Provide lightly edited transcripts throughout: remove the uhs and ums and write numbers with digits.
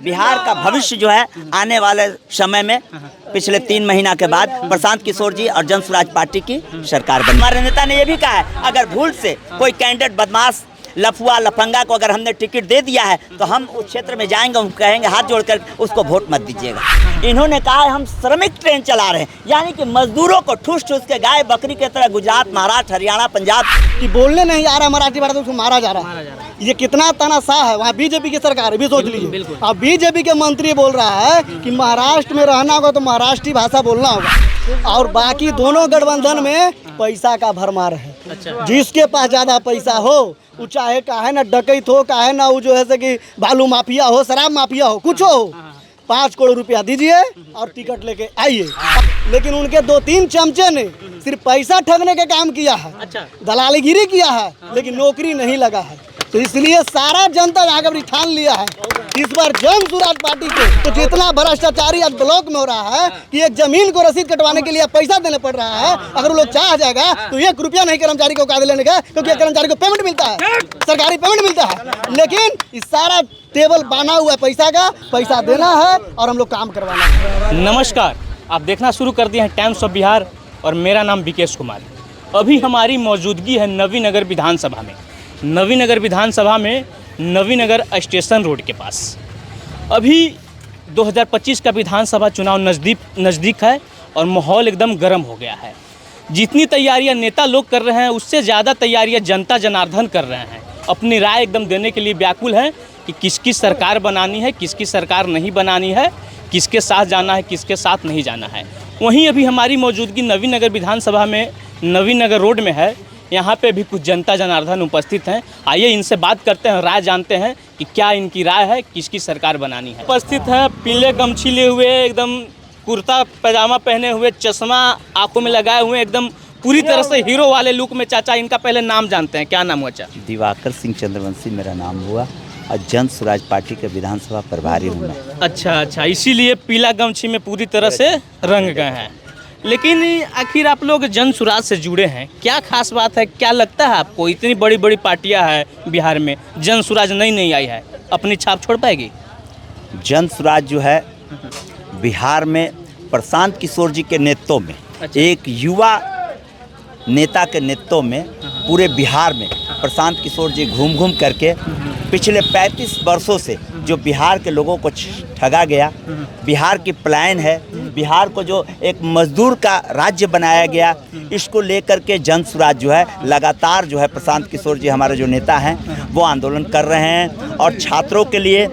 बिहार का भविष्य जो है आने वाले समय में पिछले 3 महीना के बाद प्रशांत किशोर जी और जन स्वराज पार्टी की सरकार बनी। हमारे नेता ने यह भी कहा है, अगर भूल से कोई कैंडिडेट बदमाश लफुआ लफंगा को अगर हमने टिकट दे दिया है तो हम उस क्षेत्र में जाएंगे, हम कहेंगे हाथ जोड़कर उसको वोट मत दीजिएगा। इन्होंने कहा है हम श्रमिक ट्रेन चला रहे हैं, यानी कि मजदूरों को ठूस ठूस के गाय बकरी की तरह गुजरात, महाराष्ट्र, हरियाणा, पंजाब कि बोलने नहीं आ रहा मराठी भाषा तो उसको मारा जा रहा है। ये कितना तानाशाह है। वहाँ बीजेपी की सरकार है, भी सोच लीजिए। अब बीजेपी के मंत्री बोल रहा है कि महाराष्ट्र में रहना होगा तो महाराष्ट्री भाषा बोलना होगा, और बाकी दोनों गठबंधन में पैसा का भरमार है। जिसके पास ज्यादा पैसा हो वो चाहे काहे ना डकैत हो, काहे ना वो जो है से कि बालू माफिया हो, शराब माफिया हो, कुछ हो, 5 करोड़ रुपया दीजिए और टिकट लेके आइए। लेकिन उनके 2-3 चमचे ने सिर्फ पैसा ठगने का काम किया है, दलालीगिरी किया है, लेकिन नौकरी नहीं लगा है। तो इसलिए सारा जनता यहाँ का ठान लिया है इस बार जन स्वराज पार्टी को। तो जितना भ्रष्टाचारी आज ब्लॉक में हो रहा है कि एक जमीन को रसीद कटवाने के लिए पैसा देने पड़ रहा है, अगर वो लोग चाह जाएगा तो 1 रुपया नहीं कर्मचारी को कागज लेने का, क्योंकि कर्मचारी को पेमेंट मिलता है, सरकारी पेमेंट मिलता है। लेकिन इस सारा टेबल बना हुआ है पैसा का, पैसा देना है और हम लोग काम करवाना है। नमस्कार, आप देखना शुरू कर दिए हैं टाइम्स ऑफ बिहार और मेरा नाम विकेश कुमार। अभी हमारी मौजूदगी है नवीनगर विधानसभा में। नवीनगर विधानसभा में नवीनगर स्टेशन रोड के पास। अभी 2025 का विधानसभा चुनाव नज़दीक है और माहौल एकदम गर्म हो गया है। जितनी तैयारियां नेता लोग कर रहे हैं उससे ज़्यादा तैयारियां जनता जनार्दन कर रहे हैं। अपनी राय एकदम देने के लिए व्याकुल हैं कि किसकी सरकार बनानी है, किसकी सरकार नहीं बनानी है, किसके साथ जाना है, किसके साथ नहीं जाना है। वहीं अभी हमारी मौजूदगी नवीनगर विधानसभा में नवीनगर रोड में है। यहाँ पे भी कुछ जनता जनार्दन उपस्थित हैं। आइए इनसे बात करते हैं, राय जानते हैं कि क्या इनकी राय है, किसकी सरकार बनानी है। उपस्थित है पीले गमछी लिए हुए, एकदम कुर्ता पैजामा पहने हुए, चश्मा आंखों में लगाए हुए, एकदम पूरी तरह से हीरो वाले लुक में। चाचा, इनका पहले नाम जानते हैं, क्या नाम हुआ चाचा? दिवाकर सिंह चंद्रवंशी मेरा नाम हुआ और जन स्वराज पार्टी के विधानसभा प्रभारी हूँ मैं। अच्छा, इसीलिए पीला गमछी में पूरी तरह से रंग गए हैं। लेकिन आखिर आप लोग जन स्वराज से जुड़े हैं, क्या खास बात है? क्या लगता है आपको, इतनी बड़ी बड़ी पार्टियां हैं बिहार में, जन स्वराज नई आई है, अपनी छाप छोड़ पाएगी? जन स्वराज जो है बिहार में प्रशांत किशोर जी के नेतृत्व में, एक युवा नेता के नेतृत्व में पूरे बिहार में प्रशांत किशोर जी घूम घूम करके पिछले 35 वर्षों से जो बिहार के लोगों को ठगा गया, बिहार की प्लान है, बिहार को जो एक मजदूर का राज्य बनाया गया, इसको लेकर के जन स्वराज जो है लगातार जो है प्रशांत किशोर जी हमारे जो नेता हैं वो आंदोलन कर रहे हैं। और छात्रों के लिए,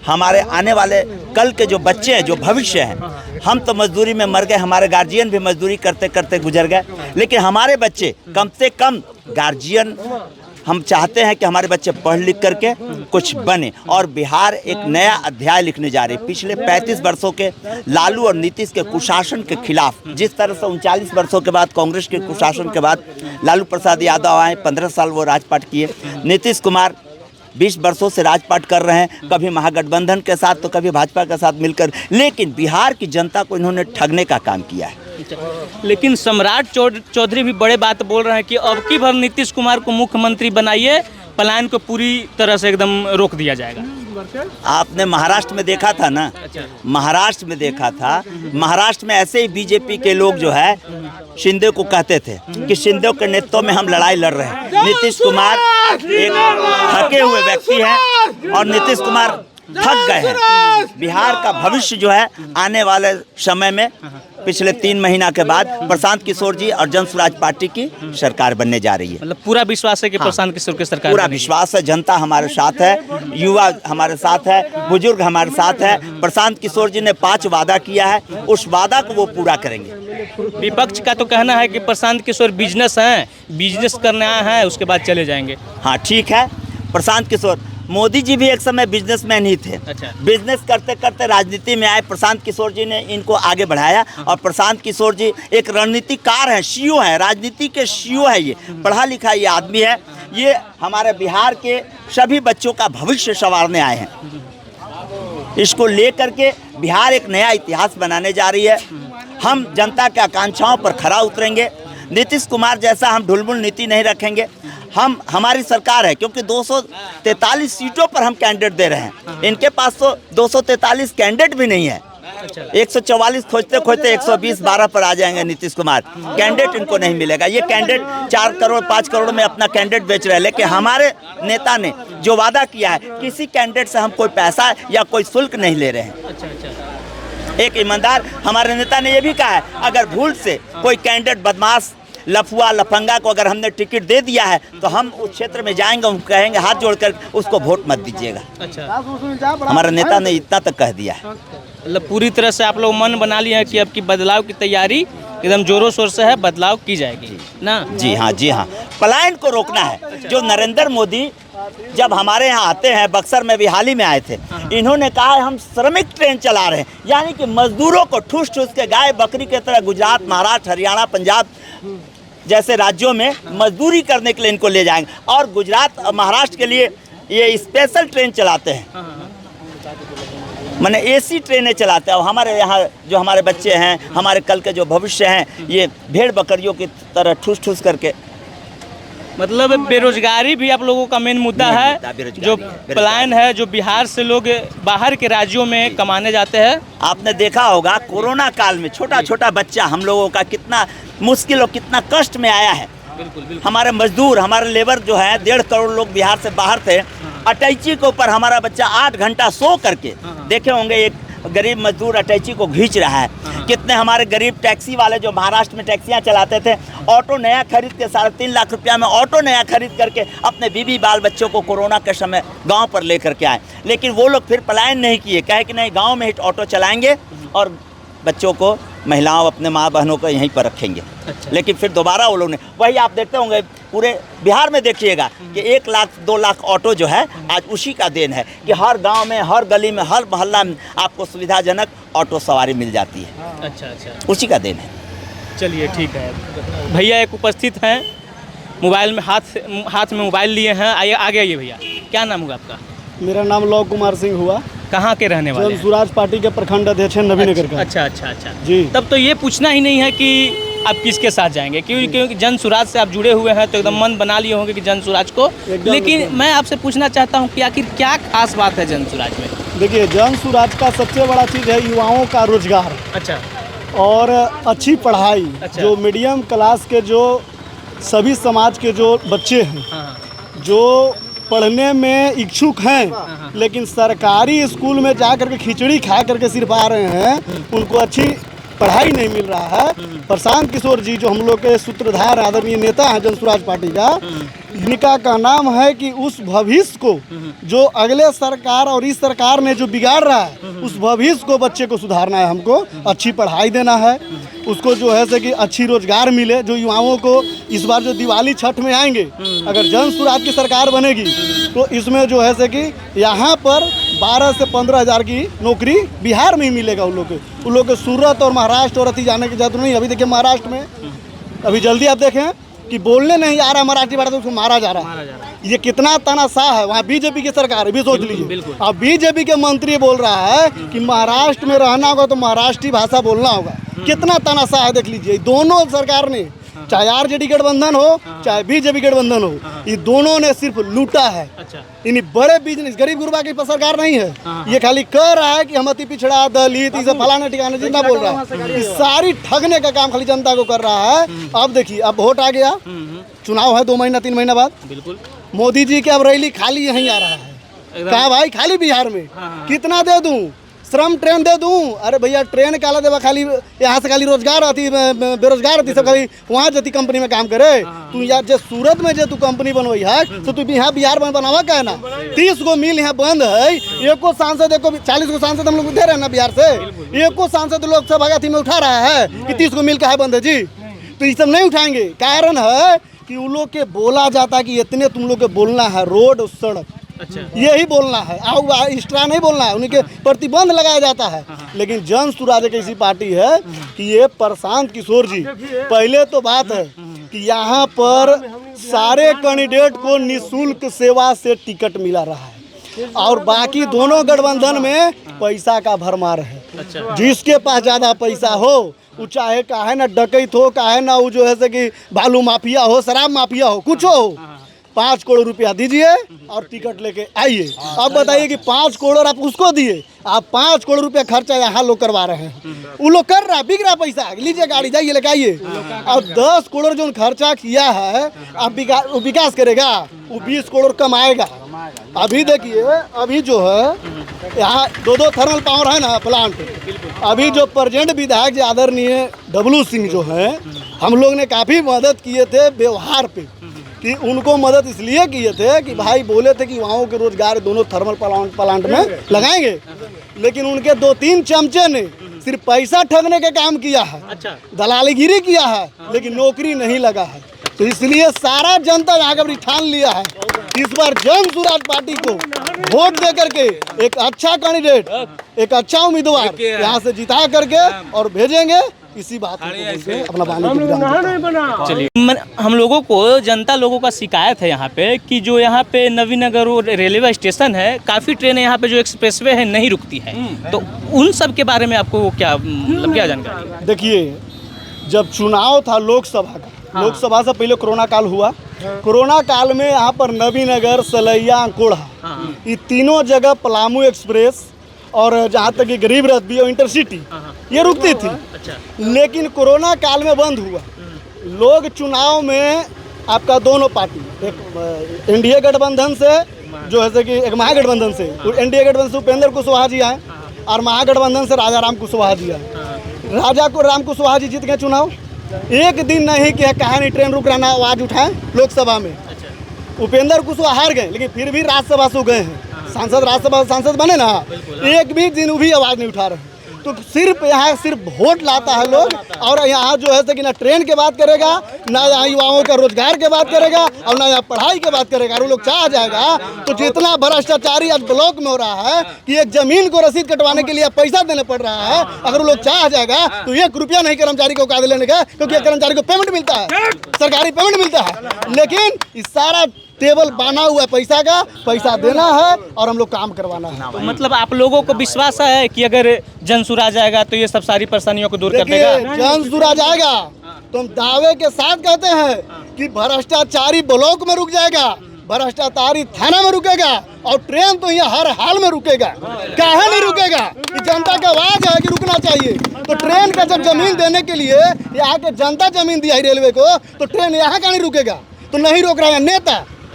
हमारे आने वाले कल के जो बच्चे हैं, जो भविष्य हैं, हम तो मजदूरी में मर गए, हमारे गार्जियन भी मजदूरी करते करते गुजर गए, लेकिन हमारे बच्चे कम से कम गार्जियन, हम चाहते हैं कि हमारे बच्चे पढ़ लिख करके कुछ बने और बिहार एक नया अध्याय लिखने जा रही है। पिछले 35 वर्षों के लालू और नीतीश के कुशासन के खिलाफ, जिस तरह से 39 वर्षों के बाद कांग्रेस के कुशासन के बाद लालू प्रसाद यादव आए, 15 साल वो राजपाट किए, नीतीश कुमार 20 वर्षों से राजपाट कर रहे हैं, कभी महागठबंधन के साथ तो कभी भाजपा के साथ मिलकर, लेकिन बिहार की जनता को इन्होंने ठगने का काम किया है। लेकिन सम्राट चौधरी भी बड़े बात बोल रहे हैं कि अब की बार नीतीश कुमार को मुख्यमंत्री बनाइए, प्लान को पूरी तरह से एकदम रोक दिया जाएगा। आपने महाराष्ट्र में देखा था ना? महाराष्ट्र में देखा था, महाराष्ट्र में ऐसे ही बीजेपी के लोग जो है शिंदे को कहते थे कि शिंदे के नेतृत्व में हम लड़ाई लड़ रहे हैं। नीतीश कुमार एक थके हुए व्यक्ति हैं और नीतीश कुमार थक गए हैं। बिहार का भविष्य जो है आने वाले समय में पिछले 3 महीना के बाद प्रशांत किशोर जी और जन स्वराज पार्टी की सरकार बनने जा रही है। मतलब पूरा विश्वास है कि प्रशांत किशोर की सरकार? पूरा विश्वास है, जनता हमारे साथ है, युवा हमारे साथ है, बुजुर्ग हमारे साथ है। प्रशांत किशोर जी ने 5 वादा किया है, उस वादा को वो पूरा करेंगे। विपक्ष का तो कहना है कि प्रशांत किशोर बिजनेस करने आए हैं, उसके बाद चले जाएंगे। हाँ ठीक है, प्रशांत किशोर, मोदी जी भी एक समय बिजनेसमैन ही थे। बिजनेस करते करते राजनीति में आए, प्रशांत किशोर जी ने इनको आगे बढ़ाया और प्रशांत किशोर जी एक रणनीतिकार हैं, सीईओ हैं, राजनीति के सीईओ है, ये पढ़ा लिखा ये आदमी है। ये हमारे बिहार के सभी बच्चों का भविष्य संवारने आए हैं। इसको लेकर के बिहार एक नया इतिहास बनाने जा रही है। हम जनता की आकांक्षाओं पर खरा उतरेंगे। नीतीश कुमार जैसा हम ढुलमुल नीति नहीं रखेंगे। हमारी सरकार है, क्योंकि 243 सीटों पर हम कैंडिडेट दे रहे हैं। इनके पास तो 243 कैंडिडेट भी नहीं है। 144 खोजते खोजते 120 12 पर आ जाएंगे नीतीश कुमार। कैंडिडेट इनको नहीं मिलेगा। ये कैंडिडेट 4 करोड़ 5 करोड़ में अपना कैंडिडेट बेच रहे हैं। लेकिन हमारे नेता ने जो वादा किया है, किसी कैंडिडेट से हम कोई पैसा या कोई शुल्क नहीं ले रहे हैं। एक ईमानदार हमारे नेता ने यह भी कहा है, अगर भूल से कोई कैंडिडेट बदमाश लफुआ लफंगा को अगर हमने टिकट दे दिया है तो हम उस क्षेत्र में जाएंगे, हम कहेंगे हाथ जोड़कर उसको वोट मत दीजिएगा। हमारा नेता ने इतना तक कह दिया है। मतलब पूरी तरह से आप लोग मन बना लिए हैं कि अब की बदलाव की तैयारी एकदम जोरों शोर से है, बदलाव की जाएगी ना। जी हाँ, जी हाँ, पलायन को रोकना है। जो नरेंद्र मोदी जब हमारे यहाँ आते हैं, बक्सर में भी हाल ही में आए थे, इन्होंने कहा है हम श्रमिक ट्रेन चला रहे हैं, यानी कि मजदूरों को ठूस ठूस के गाय बकरी की तरह गुजरात, महाराष्ट्र, हरियाणा, पंजाब जैसे राज्यों में मजदूरी करने के लिए इनको ले जाएंगे। और गुजरात और महाराष्ट्र के लिए ये स्पेशल ट्रेन चलाते हैं, माने एसी ट्रेनें चलाते हैं। और हमारे यहाँ जो हमारे बच्चे हैं, हमारे कल के जो भविष्य हैं, ये भेड़ बकरियों की तरह ठूस ठूस करके। मतलब बेरोजगारी भी आप लोगों का मेन मुद्दा है। जो पलायन है, जो बिहार से लोग बाहर के राज्यों में कमाने जाते हैं। आपने देखा होगा कोरोना काल में छोटा छोटा बच्चा हम लोगों का कितना मुश्किल और कितना कष्ट में आया है। बिल्कुल। हमारे मजदूर, हमारे लेबर जो है, 1.5 करोड़ लोग बिहार से बाहर थे। अटैची के ऊपर हमारा बच्चा 8 घंटा सो करके, देखे होंगे एक गरीब मजदूर अटैची को खींच रहा है। कितने हमारे गरीब टैक्सी वाले जो महाराष्ट्र में टैक्सियां चलाते थे, ऑटो नया खरीद के 3.5 लाख रुपया में ऑटो नया खरीद करके अपने बीवी बाल बच्चों को कोरोना के समय गांव पर लेकर के आए। लेकिन वो लोग फिर पलायन नहीं किए, कहे कि नहीं गांव में ही ऑटो चलाएंगे और बच्चों को, महिलाओं, अपने माँ बहनों को यहीं पर रखेंगे। लेकिन फिर दोबारा वो लोग ने वही, आप देखते होंगे पूरे बिहार में देखिएगा कि 1 लाख 2 लाख ऑटो जो है आज उसी का देन है कि हर गांव में, हर गली में, हर मोहल्ला में आपको सुविधाजनक ऑटो सवारी मिल जाती है। अच्छा, उसी का देन है। चलिए ठीक है। भैया एक उपस्थित हैं, मोबाइल में हाथ में मोबाइल लिए हैं। आइए आगे आइए भैया, क्या नाम होगा आपका? मेरा नाम लव कुमार सिंह हुआ। कहाँ के रहने वाले हैं? स्वराज पार्टी के प्रखंड अध्यक्ष हैं नवीनगर का। अच्छा जी। तब तो ये पूछना ही नहीं है कि आप किसके साथ जाएंगे, क्योंकि जन सुराज से आप जुड़े हुए हैं तो एकदम मन बना लिए होंगे कि जन सुराज को। लेकिन मैं आपसे पूछना चाहता हूँ कि आखिर क्या खास बात है जन सुराज में? देखिए, जन सुराज का सबसे बड़ा चीज़ है युवाओं का रोजगार। अच्छा। और अच्छी पढ़ाई। अच्छा। जो मीडियम क्लास के, जो सभी समाज के जो बच्चे हैं, जो पढ़ने में इच्छुक हैं, लेकिन सरकारी स्कूल में जा करके खिचड़ी खा करके सिर्फ आ रहे हैं, उनको अच्छी पढ़ाई नहीं मिल रहा है। प्रशांत किशोर जी जो हम लोग के सूत्रधार आदरणीय नेता हैं जन सुराज पार्टी का, इनका का नाम है कि उस भविष्य को जो अगले सरकार और इस सरकार ने जो बिगाड़ रहा है, उस भविष्य को बच्चे को सुधारना है। हमको अच्छी पढ़ाई देना है, उसको जो है से कि अच्छी रोजगार मिले। जो युवाओं को इस बार जो दिवाली छठ में आएंगे, अगर जन सुराज की सरकार बनेगी तो इसमें जो है से कि यहाँ पर 12 से 15 हज़ार की नौकरी बिहार में ही मिलेगा। उन लोग के सूरत और महाराष्ट्र और अति जाने की जरूरत नहीं। अभी देखिए महाराष्ट्र में अभी जल्दी आप देखें कि बोलने नहीं आ रहा मराठी भाषा, तो उसको मारा जा रहा है। ये कितना तानाशाह है। वहाँ बीजेपी की सरकार है, भी सोच लीजिए। अब बीजेपी के मंत्री बोल रहा है कि महाराष्ट्र में रहना होगा तो महाराष्ट्री भाषा बोलना होगा। कितना तानाशाह है, देख लीजिए। दोनों सरकार ने, चाहे आरजेडी गठबंधन हो चाहे बीजेपी गठबंधन हो, ये दोनों ने सिर्फ लूटा है। इन बड़े बिजनेस, गरीब गुरबा की सरकार नहीं है। ये खाली कह रहा है कि हम अति पिछड़ा, दलित, इसे फलाने ठिकाने जितना बोल रहा है, ये सारी ठगने का काम खाली जनता को कर रहा है। अब देखिए, अब वोट आ गया, चुनाव है 2 महीना 3 महीना बाद। बिल्कुल मोदी जी की अब रैली खाली यहीं आ रहा है। कहा भाई खाली बिहार में कितना दे दूं, श्रम ट्रेन दे दूं? अरे भैया ट्रेन काला देवा, खाली यहाँ से खाली रोजगार आती, बेरोजगार आती, सब खाली वहाँ जती कंपनी में काम करे। तू यार जे सूरत में जे तू कंपनी बनवाई है, तो तू यहाँ बिहार में बनावा क्या है ना? 30 गो मिल यहाँ बंद है। एको सांसद, 40 गो सांसद हम लोग दे रहे हैं ना बिहार से। एको सांसद लोकसभा में उठा रहा है कि 30 गो मिल का है बंद है जी। तो ये सब नहीं उठाएंगे। कारण है कि उन लोग के बोला जाता है कि इतने तुम लोग के बोलना है, रोड सड़क, अच्छा, यही बोलना है। एक्स्ट्रा नहीं बोलना है, उनके प्रतिबंध लगाया जाता है। लेकिन जन सुराज एक ऐसी पार्टी है कि ये प्रशांत किशोर जी, पहले तो बात है कि यहाँ पर सारे कैंडिडेट को निःशुल्क सेवा से टिकट मिला रहा है, और बाकी दोनों गठबंधन में पैसा का भरमार है। अच्छा। जिसके पास ज़्यादा पैसा हो, वो चाहे काहे ना डकैत हो, काहे ना वो जो है से कि बालू माफिया हो, शराब माफिया हो, कुछ हो, 5 करोड़ रुपया दीजिए और टिकट लेके आइए। अब बताइए कि 5 करोड़ आप उसको दिए, आप 5 करोड़ रुपया खर्चा यहाँ लोग करवा रहे हैं, वो लोग कर रहा बिक रहा पैसा, लीजिए गाड़ी जाइए लेके आइए। और 10 करोड़ जो खर्चा किया है अब वो विकास करेगा, वो 20 करोड़ कमाएगा। अभी देखिए, अभी जो है यहाँ 2 थर्मल पावर है ना प्लांट, अभी जो प्रेजेंट विधायक जी आदरणीय डब्लू सिंह जो है, हम लोग ने काफ़ी मदद किए थे व्यवहार पे, कि उनको मदद इसलिए किए थे कि भाई बोले थे कि वहाँ के रोजगार दोनों थर्मल प्लांट में लगाएंगे, लेकिन उनके 2-3 चमचे ने सिर्फ पैसा ठगने का काम किया है, दलालीगिरी किया है, लेकिन नौकरी नहीं लगा है। तो इसलिए सारा जनता यहाँ का ठान लिया है इस बार जन स्वराज पार्टी को वोट दे करके एक अच्छा कैंडिडेट, एक अच्छा उम्मीदवार यहाँ से जिता करके और भेजेंगे। इसी बात को अपना बानी। चलिए, हम लोगों को, जनता लोगों का शिकायत है यहाँ पे कि जो यहाँ पे नवीनगर रेलवे स्टेशन है, काफ़ी ट्रेनें यहाँ पे जो एक्सप्रेसवे है नहीं रुकती है, तो उन सब के बारे में आपको क्या मतलब क्या जानकारी? देखिए, जब चुनाव था लोकसभा का, लोकसभा से पहले कोरोना काल हुआ, कोरोना काल में यहाँ पर नवीनगर, सलैया, अंकोढ़ा, ये तीनों जगह पलामू एक्सप्रेस और जहाँ तक कि गरीब रथ भी और इंटरसिटी ये रुकती थी। लेकिन कोरोना काल में बंद हुआ। लोग चुनाव में आपका दोनों पार्टी, एक एनडीए गठबंधन से जो है कि एक महागठबंधन से, एनडीए गठबंधन से उपेंद्र कुशवाहा जी आए और महागठबंधन से राजा राम कुशवाहा जी आए। राजा को राम कुशवाहा जी जीत गए चुनाव। एक दिन नहीं कि कहानी ट्रेन रुक रहा आवाज़ उठाएं लोकसभा में। उपेंद्र कुशवाहा हार गए, लेकिन फिर भी राज्यसभा से गए हैं, सांसद राज्यसभा सांसद बने ना, एक भी दिन भी आवाज़ नहीं उठा रहे। तो सिर्फ यहाँ सिर्फ वोट लाता है लोग, और यहाँ जो है कि ना ट्रेन के बात करेगा, ना यहाँ युवाओं का रोजगार के बात करेगा, और ना यहाँ पढ़ाई के बात करेगा। और वो लोग चाह जाएगा तो जितना भ्रष्टाचारी आज ब्लॉक में हो रहा है कि एक जमीन को रसीद कटवाने के लिए पैसा देने पड़ रहा है, अगर वो लोग चाह जाएगा तो 1 रुपया नहीं कर्मचारी को कागज लेने का, क्योंकि एक कर्मचारी को पेमेंट मिलता है, सरकारी पेमेंट मिलता है। लेकिन इस सारा टेबल बना हुआ पैसा का, पैसा देना है और हम लोग काम करवाना है। तो मतलब आप लोगों को विश्वास है कि अगर जन सुराज आएगा तो ये सब सारी परेशानियों को दूर कर देगा? जन सुराज आएगा तो हम दावे के साथ कहते हैं कि भ्रष्टाचारी ब्लॉक में रुक जाएगा, भ्रष्टाचारी थाना में रुकेगा, और ट्रेन तो यहाँ हर हाल में रुकेगा। काहे नहीं रुकेगा? कि जनता का आवाज है कि रुकना चाहिए। तो ट्रेन का जब जमीन देने के लिए यहाँ के जनता जमीन दिया है रेलवे को, तो ट्रेन यहाँ का नहीं रुकेगा। तो नहीं रोक रहा है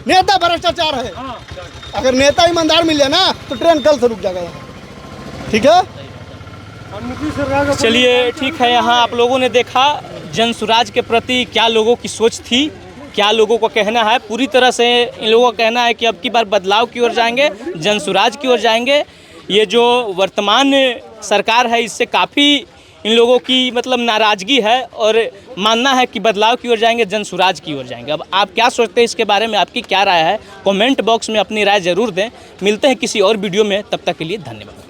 नेता भ्रष्टाचार है। अगर नेता ईमानदार मिल जाए ना तो ट्रेन कल से रुक जाएगा यहाँ। ठीक है, चलिए ठीक है। यहाँ आप लोगों ने देखा जन सुराज के प्रति क्या लोगों की सोच थी, क्या लोगों को कहना है। पूरी तरह से इन लोगों का कहना है कि अब की बार बदलाव की ओर जाएंगे, जन सुराज की ओर जाएंगे। ये जो वर्तमान सरकार है इससे काफ़ी इन लोगों की मतलब नाराज़गी है, और मानना है कि बदलाव की ओर जाएंगे, जन सुराज की ओर जाएंगे। अब आप क्या सोचते हैं इसके बारे में, आपकी क्या राय है? कमेंट बॉक्स में अपनी राय ज़रूर दें। मिलते हैं किसी और वीडियो में, तब तक के लिए धन्यवाद।